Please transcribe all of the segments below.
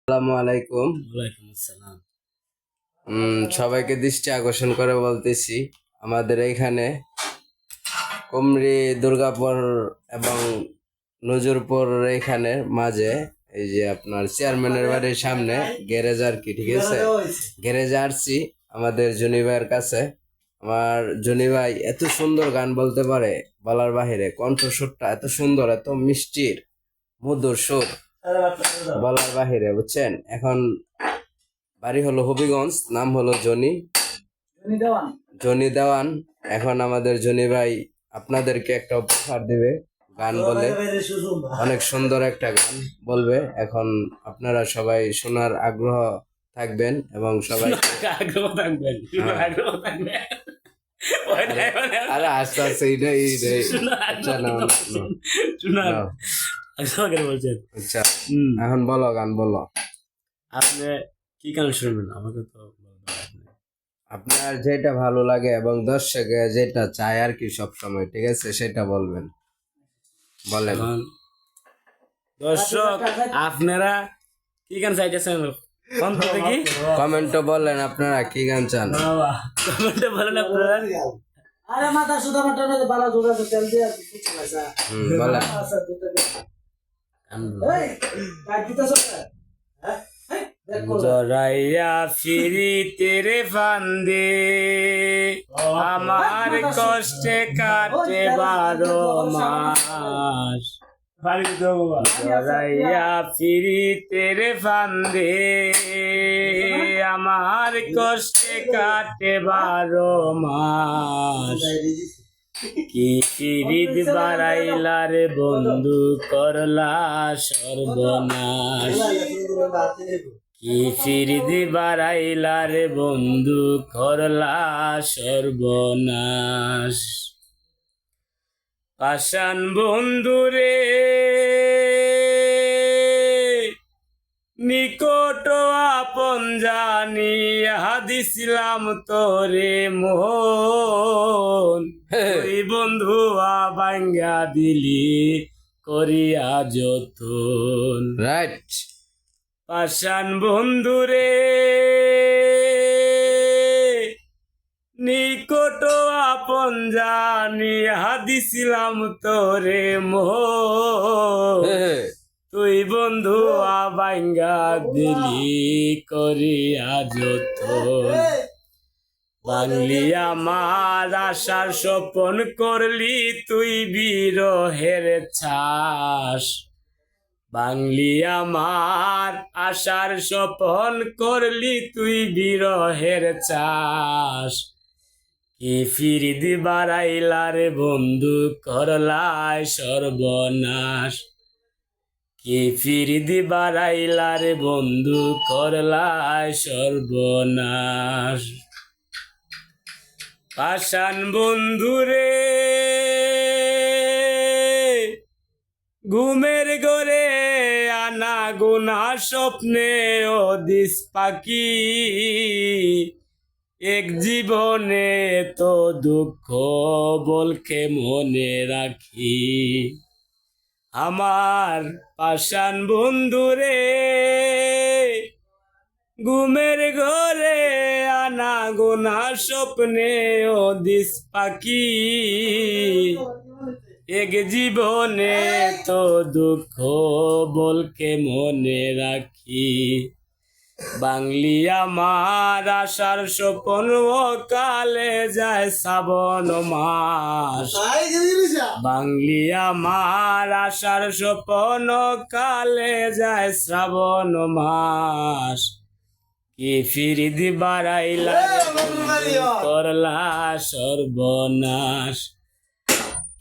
আসসালামু আলাইকুম। ওয়ালাইকুম আসসালাম। সবাইকে দৃষ্টি আকর্ষণ করে বলতেছি, আমাদের এইখানে কুমরি দুর্গাপুর এবং নজরপুর এইখানে মাঝে এই যে আপনার চেয়ারম্যানের বাড়ির সামনে গ্যারেজ আর কি, ঠিক আছে? গ্যারেজে আসছি আমাদের জনি ভাইয়ের কাছে। আমার জনি ভাই এত সুন্দর গান বলতে পারে, বলার বাহিরে। কণ্ঠস্বরটা এত সুন্দর, এত মিষ্টির মধুর সুর, বলার বাহিরে, বুঝছেন? এখন বাড়ি হলো হবিগঞ্জ, নাম হলো জনি দেওয়ান। এখন আমাদের জনি ভাই আপনাদেরকে একটা উপহার দিবে, গান বলে, অনেক সুন্দর একটা গান বলবে। এখন আপনারা সবাই শোনার আগ্রহ থাকবেন এবং সবাই আগ্রহ থাকবেন, আগ্রহ থাকবেন। আরে আস্তে আস্তে আচ্ছা না বলছেন। আচ্ছা, এখন বলো, গান বলো। আপনি কি গান শুনবেন? আমাকে তো আপনার যেটা ভালো লাগে এবং দর্শকে যেটা চায় আর কি সব সময়, ঠিক আছে, সেটা বলবেন, বলেন। দর্শক আপনারা কি গান চাইতেছেন? কমেন্টে বলেন আপনারা কি গান চান। কমেন্টে বলেন আপনারা। আরে মাথা সুদা মাথা না বালা জোড়া তেল দিয়ে কিছু পয়সা বলেন। এই কাট দিতেছ হ্যাঁ জরাইয়া ফিরি তেরে ফান্দে, আমার কষ্টে কাটে 12 মাস। জরাইয়া ফিরি তেরে ফান্দে, আমার কষ্টে কাটে 12 মাস। কি ফিরিদ বাড়াইলা রে বন্ধু, করলা সর্বনাশ। কি ফিরিদ বাড়াইলা রে বন্ধু, করলা সর্বনাশ। পাষাণ বন্ধু রে নিকট আপন জানিয়া দিছিলাম তোরে মোহন, ওই বন্ধু ভাঙ্গা দিলি করিয়া যতন। রাইট। পাষাণ বন্ধু রে নিকট আপন জানিয়া দিছিলাম তোরে মোহন, তুই বন্ধু ভাঙ্গা দিলি করিয়া যতন। বাংলি আমার আশার স্বপন করলি তুই বিরহের ছাস। বাংলি আমার আশার স্বপন করলি তুই বিরহের চাষ। কি ফিরিদ বাড়াইলা রে বন্ধু, করলাই সর্বনাশ। কি ফিরিদ বাড়াইলা রে বন্ধু, করলাই সর্বনাশ। পাষাণ বন্ধু রে ঘুমের ঘরে আনা গুনা স্বপ্নে দিস পাখি, এক জীবনে তো দুঃখ বলকে মনে রাখি। আমার পাষাণ বন্ধু রে ঘুমের ঘরে আনা গোনা স্বপ্নে দিস পাখি, এক জীবনে তো দুঃখ বলকে মনে রাখি। বাংলি আমার আশার স্বপন কালে যায় শ্রাবণ মাস। বাংলি আমার আশার স্বপন কালে যায় শ্রাবণ মাস। কি ফিরিদ বাড়াইলা করলা সর্বনাশ।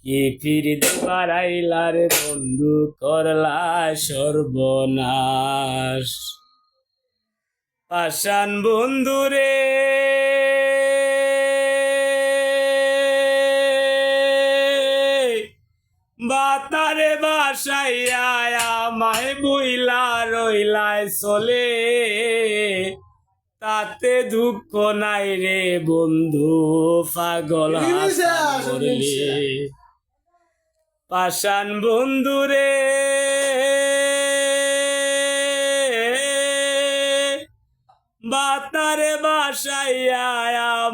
কি ফিরিদ বাড়াইলা রে বন্ধু, করলা সর্বনাশ। পাষাণ বন্ধু রে বাতারে বাসাইয়া আমায় বইলা রইলায় চলে, তাতে দুঃখ নাই রে বন্ধু, পাগল করলে। পাষাণ বন্ধু রে বাতারে বাসাইয়া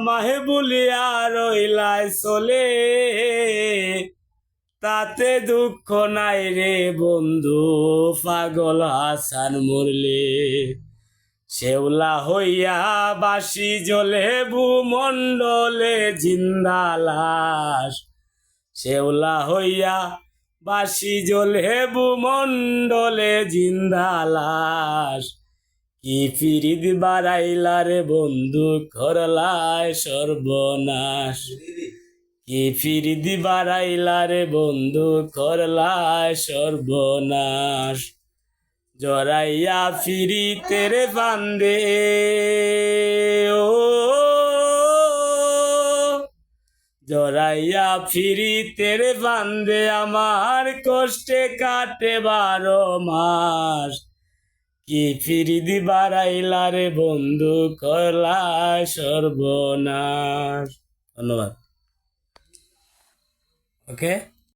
মাহে বলিয়া রইলাই চলে তাতে দুঃখ নাই রে বন্ধু পাগল হাসান মরলে শেওলা হইয়া বাসি জ্বলে ভূমণ্ডলে জিন্দা লাশ শেওলা হইয়া বাসি জ্বলে ভূমণ্ডলে জিন্দা লাশ কি ফিরিদ বাড়াইলা রে বন্ধু করলায় সর্বনাশ কি ফিরিদ বাড়াইলা রে বন্ধু করলায় সর্বনাশ জরাইয়া ফিরি তেরে বান্দে ও জরাইয়া ফিরি তেরে বান্দে আমার কষ্টে কাটে 12 মাস কি ফিরিদি বাড়াইলা রে বন্ধু করলায় সর্বনাশ ধন্যবাদ ওকে